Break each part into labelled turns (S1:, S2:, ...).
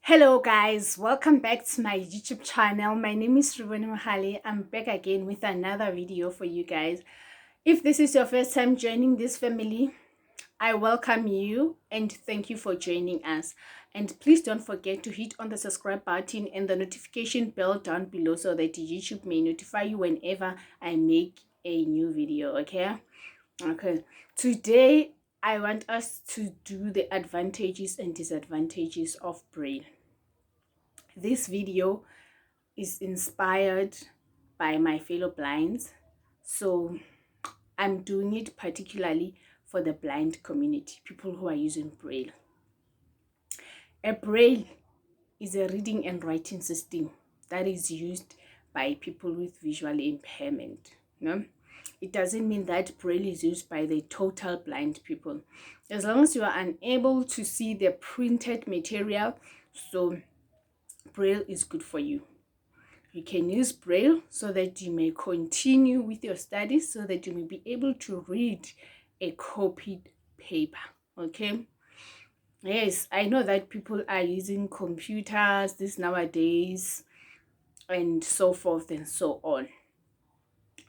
S1: Hello guys, welcome back to my YouTube channel. My name is Rubeni Mahali. I'm back again with another video for you guys. If this is your first time joining this family, I welcome you and thank you for joining us. And please don't forget to hit on the subscribe button and the notification bell down below so that YouTube may notify you whenever I make a new video, okay? Okay, today I want us to do the advantages and disadvantages of Braille. This video is inspired by my fellow blinds, so I'm doing it particularly for the blind community, people who are using Braille. A Braille is a reading and writing system that is used by people with visual impairment. No? It doesn't mean that Braille is used by the total blind people. As long as you are unable to see the printed material, so Braille is good for you. You can use Braille so that you may continue with your studies, so that you may be able to read a copied paper. Okay. Yes, I know that people are using computers this nowadays and so forth and so on.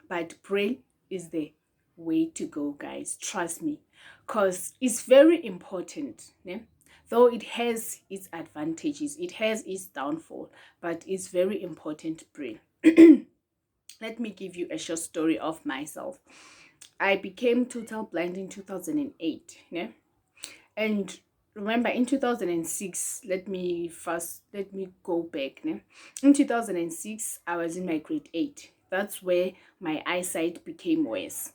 S1: But Braille is the way to go, guys. Trust me. Because it's very important. Yeah? Though it has its advantages, it has its downfall, but it's very important, Braille. Let me give you a short story of myself. I became total blind in 2008. Yeah? And remember, in 2006, let me go back. Yeah? In 2006, I was in my grade 8. That's where my eyesight became worse.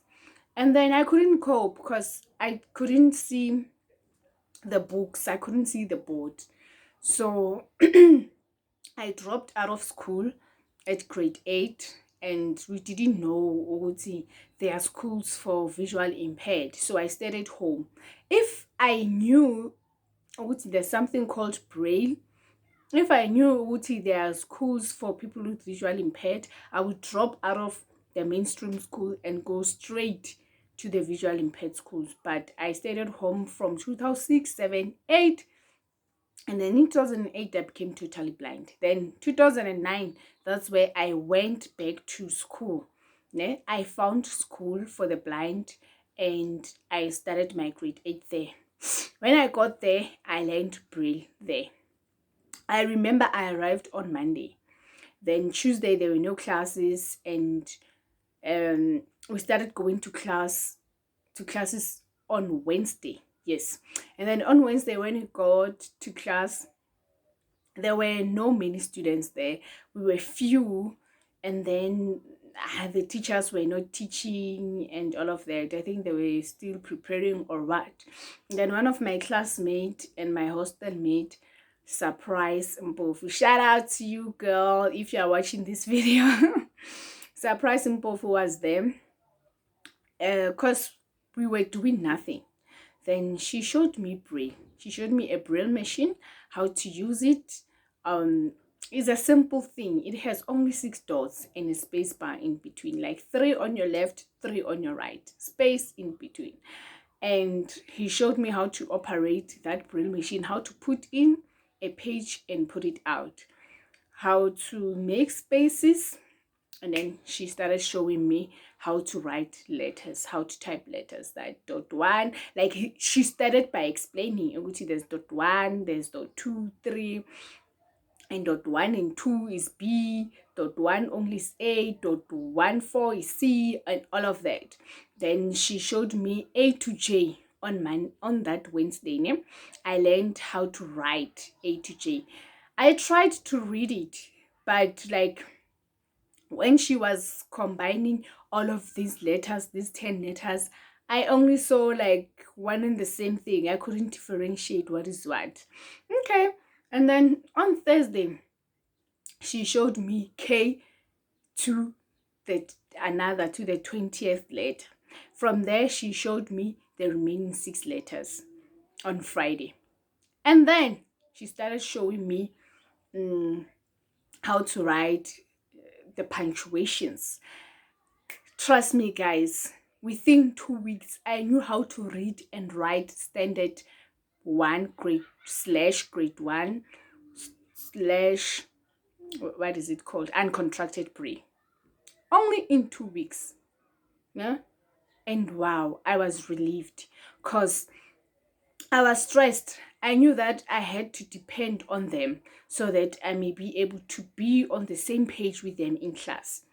S1: And then I couldn't cope because I couldn't see the books. I couldn't see the board. So I dropped out of school at grade 8, and we didn't know there are schools for visual impaired. So I stayed at home. If I knew there's something called Braille, if I knew there are schools for people with visual impaired, I would drop out of the mainstream school and go straight to the visual impaired schools. But I stayed at home from 2006, 7, 8. And then in 2008, I became totally blind. Then 2009, that's where I went back to school. Yeah? I found school for the blind and I started my grade 8 there. When I got there, I learned Braille there. I remember I arrived on Monday. Then Tuesday, there were no classes, and we started going to classes on Wednesday. Yes. And then on Wednesday, when we got to class, there were no many students there. We were few, and then the teachers were not teaching and all of that. I think they were still preparing or what. And then one of my classmates and my hostel mate, Surprise Mpofu. Shout out to you, girl, if you are watching this video. Surprise Mpofu was there. Because we were doing nothing. Then she showed me Braille. She showed me a Braille machine, how to use it. It's a simple thing. It has only 6 dots and a space bar in between, like 3 on your left, 3 on your right, space in between. And he showed me how to operate that Braille machine, how to put in a page and put it out, how to make spaces. And then she started showing me how to write letters, how to type letters, like dot 1. Like she started by explaining, there's dot 1, there's dot 2, 3, and dot 1 and 2 is B, dot 1 only is A, dot 1 4 is C, and all of that. Then she showed me A to J on that Wednesday. Ne? I learned how to write A to J. I tried to read it, but like when she was combining all of these letters, these 10 letters, I only saw like one and the same thing. I couldn't differentiate what is what. Okay. And then on Thursday, she showed me K to the 20th letter. From there, she showed me the remaining 6 letters on Friday. And then she started showing me how to write the punctuations. Trust me, guys, within 2 weeks, I knew how to read and write standard 1 grade /grade 1, slash, what is it called? Uncontracted Braille. Only in 2 weeks. Yeah. And wow, I was relieved because I was stressed. I knew that I had to depend on them so that I may be able to be on the same page with them in class.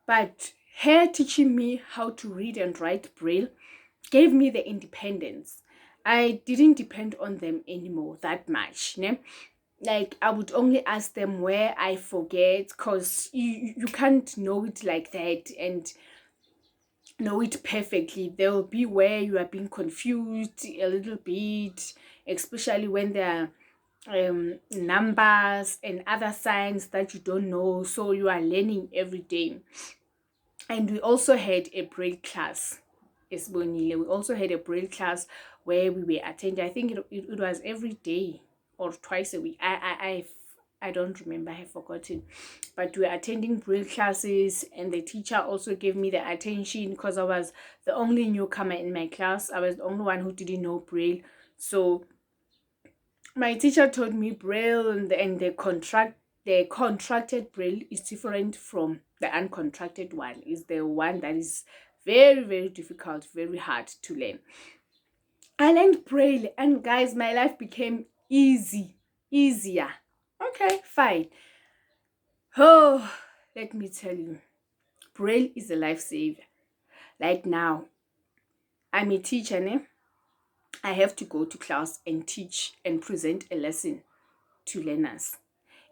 S1: But her teaching me how to read and write Braille gave me the independence. I didn't depend on them anymore that much. Ne? Like I would only ask them where I forget, because you can't know it like that and know it perfectly. There will be where you are being confused a little bit, especially when there are numbers and other signs that you don't know, so you are learning every day. And we also had a Braille class. We also had a Braille class where we were attending. I think it was every day or twice a week. I don't remember. I have forgotten. But we were attending Braille classes, and the teacher also gave me the attention because I was the only newcomer in my class. I was the only one who didn't know Braille. So my teacher told me Braille and the contracted Braille is different from the uncontracted one. Is the one that is very, very difficult, very hard to learn. I learned Braille, and guys, my life became easier. Okay, fine. Oh, let me tell you, Braille is a lifesaver. Like now, I'm a teacher, ne? I have to go to class and teach and present a lesson to learners.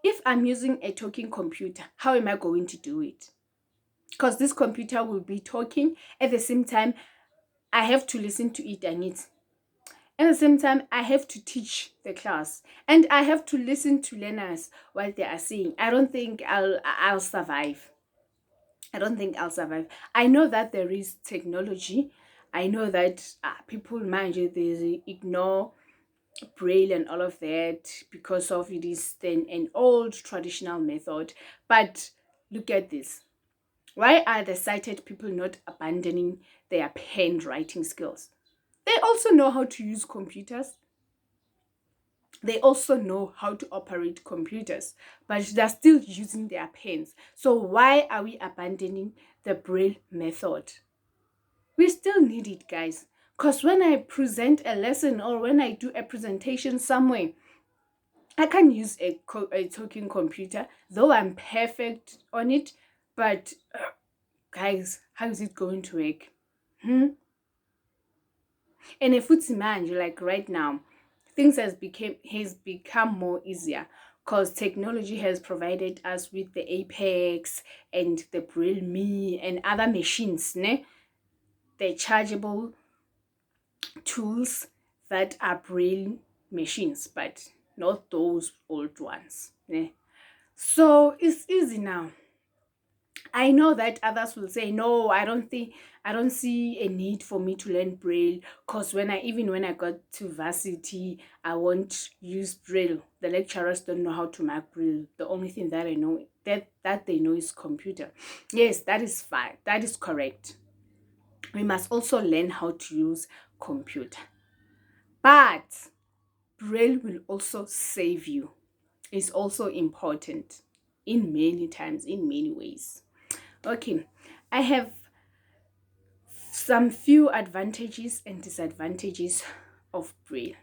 S1: If I'm using a talking computer, how am I going to do it? Because this computer will be talking at the same time. I have to listen to it and it. At the same time, I have to teach the class and I have to listen to learners what they are saying. I don't think I'll survive. I don't think I'll survive. I know that there is technology. I know that people mind you, they ignore Braille and all of that because of it is then an old traditional method. But look at this. Why are the sighted people not abandoning their pen writing skills? They also know how to use computers. They also know how to operate computers, but they're still using their pens. So why are we abandoning the Braille method? We still need it, guys. Because when I present a lesson or when I do a presentation somewhere, I can use a talking computer, though I'm perfect on it. But guys, how is it going to work? And if it's man, you like right now, things has become more easier because technology has provided us with the Apex and the Braille Me and other machines, ne? The chargeable tools that are Braille machines, but not those old ones, ne? So it's easy now. I know that others will say, no, I don't see a need for me to learn Braille because when I got to varsity, I won't use Braille. The lecturers don't know how to mark Braille. The only thing that I know that they know is computer. Yes, that is fine. That is correct. We must also learn how to use computer. But Braille will also save you. It's also important in many times, in many ways. Okay, I have some few advantages and disadvantages of Braille.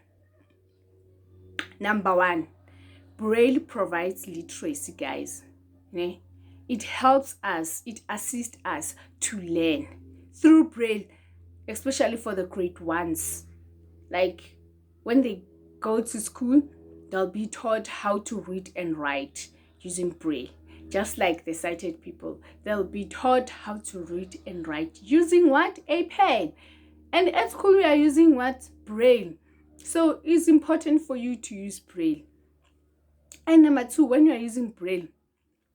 S1: Number one, Braille provides literacy, guys. It helps us, it assists us to learn through Braille, especially for the grade ones. Like when they go to school, they'll be taught how to read and write using Braille. Just like the sighted people, they'll be taught how to read and write using what? A pen. And at school, we are using what? Braille. So it's important for you to use Braille. And number two, when you are using Braille,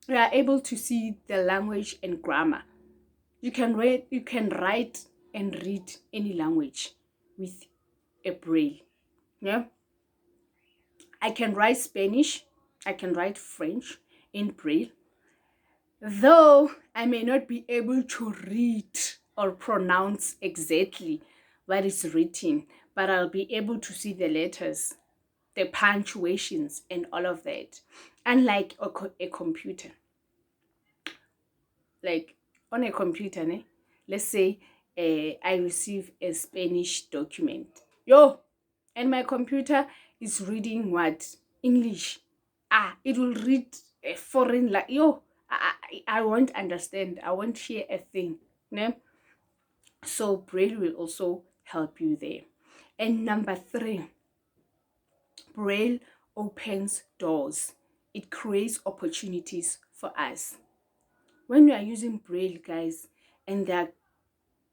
S1: you are able to see the language and grammar. You can write and read any language with a Braille. Yeah. I can write Spanish. I can write French in Braille. Though I may not be able to read or pronounce exactly what is written, but I'll be able to see the letters. the punctuations and all of that. Unlike a computer, like on a computer, let's say I receive a Spanish document, and my computer is reading what? English. It will read a foreign, like, I won't understand, I won't hear a thing, ne? So Braille will also help you there. And number 3, Braille opens doors. It creates opportunities for us. When you are using Braille, guys, and they're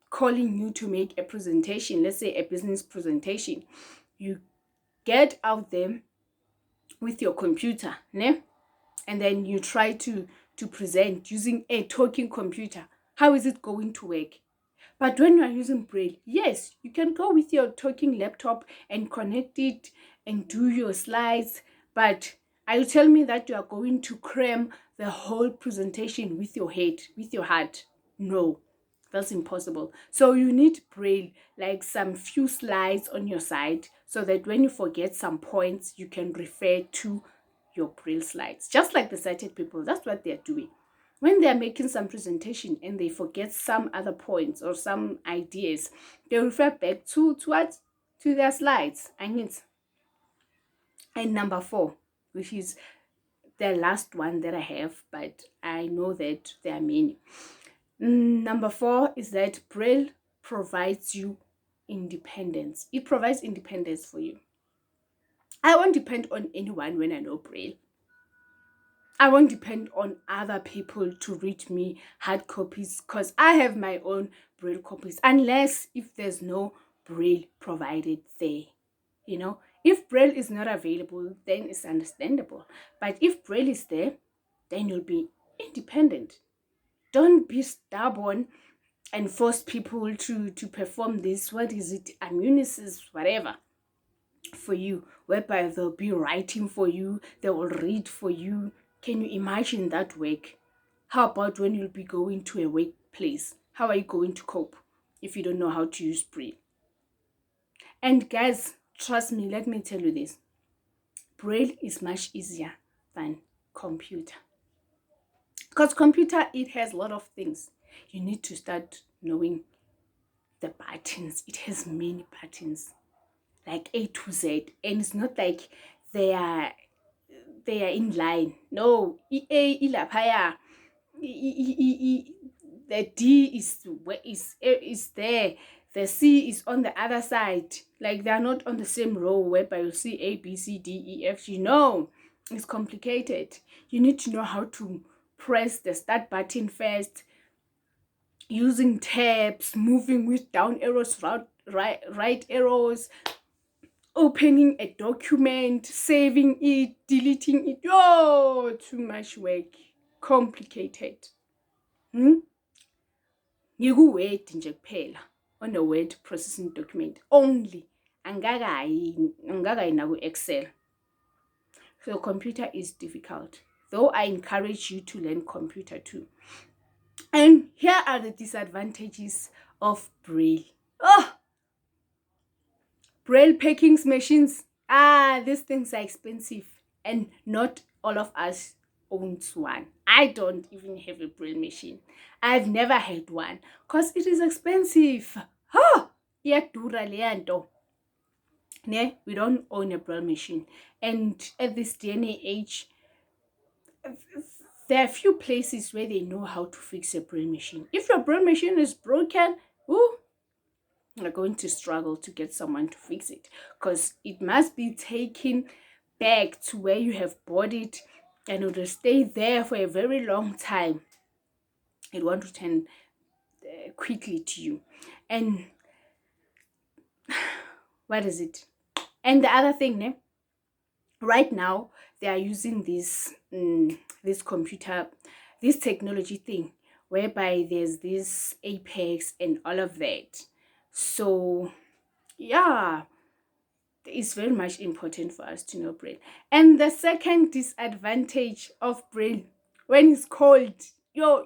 S1: calling you to make a presentation, let's say a business presentation, you get out there with your computer, ne? And then you try to present using a talking computer. How is it going to work? But when you are using Braille, yes, you can go with your talking laptop and connect it and do your slides. But are you telling me that you are going to cram the whole presentation with your head, with your heart? No, that's impossible. So you need Braille, like some few slides on your side, so that when you forget some points, you can refer to your Braille slides. Just like the sighted people, that's what they're doing. When they're making some presentation and they forget some other points or some ideas, they refer back to what? To their slides. And number 4, which is the last one that I have, but I know that there are many. Number 4 is that Braille provides you independence. It provides independence for you. I won't depend on anyone when I know Braille. I won't depend on other people to read me hard copies, because I have my own Braille copies, unless if there's no Braille provided there. If Braille is not available, then it's understandable. But if Braille is there, then you'll be independent. Don't be stubborn and force people to perform this, what is it, ammunices, whatever, for you, whereby they'll be writing for you, they will read for you. Can you imagine that work? How about when you'll be going to a workplace? How are you going to cope if you don't know how to use Braille? And guys, trust me, let me tell you this. Braille is much easier than computer. Because computer, it has a lot of things. You need to start knowing the buttons. It has many buttons, like A to Z. And it's not like they are in line. No, A ilaphaya. The D is there. The C is on the other side. Like they're not on the same row whereby you see A, B, C, D, E, F, G. No, it's complicated. You need to know how to press the start button first, using tabs, moving with down arrows, right arrows, opening a document, saving it, deleting it. Too much work. Complicated. Ngiku-Word nje kuphela, on a word processing document only. Angakayi naku-Excel. So computer is difficult, though I encourage you to learn computer too. And here are the disadvantages of Braille. Braille packing machines. These things are expensive, and not all of us owns one. I don't even have a Braille machine. I've never had one because it is expensive. Iyadura leya nto. We don't own a Braille machine, and at this day and age, there are few places where they know how to fix a Braille machine. If your Braille machine is broken, you're going to struggle to get someone to fix it, because it must be taken back to where you have bought it, and it will stay there for a very long time. It won't return quickly to you. And what is it? And the other thing, right now they are using this computer, this technology thing, whereby there's this Apex and all of that. So yeah, it's very much important for us to know Braille. And the second disadvantage of Braille, when it's cold, when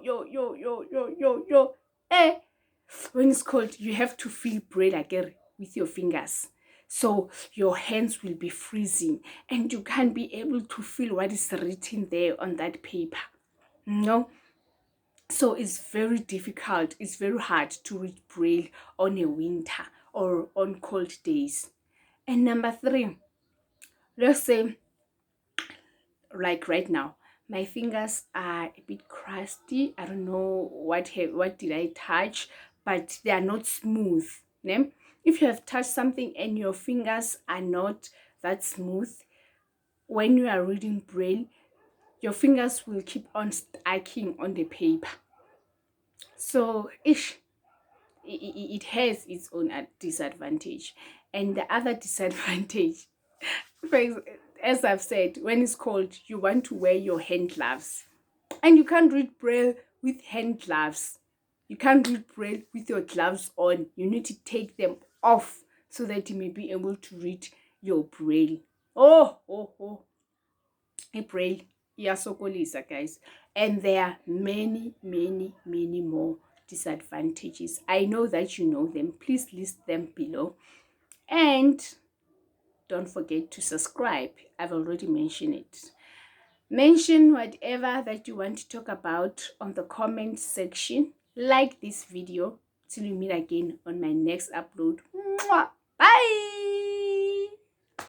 S1: it's cold, you have to feel Braille again with your fingers. So your hands will be freezing and you can't be able to feel what is written there on that paper. No. So it's very difficult, it's very hard to read Braille on a winter or on cold days. And number three, let's say like right now, my fingers are a bit crusty. I don't know what did I touch, but they are not smooth. Ne? If you have touched something and your fingers are not that smooth, when you are reading Braille, your fingers will keep on stacking on the paper. So it has its own disadvantage. And the other disadvantage, as I've said, when it's cold, you want to wear your hand gloves. And you can't read Braille with hand gloves. You can't read Braille with your gloves on. You need to take them off so that you may be able to read your Braille. Oh. Braille, iyasokolisa, guys. And there are many more disadvantages. I know that you know them. Please list them below. And don't forget to subscribe. I've already mentioned it. Mention whatever that you want to talk about on the comment section. Like this video. Till we meet again on my next upload. Mwah! Bye!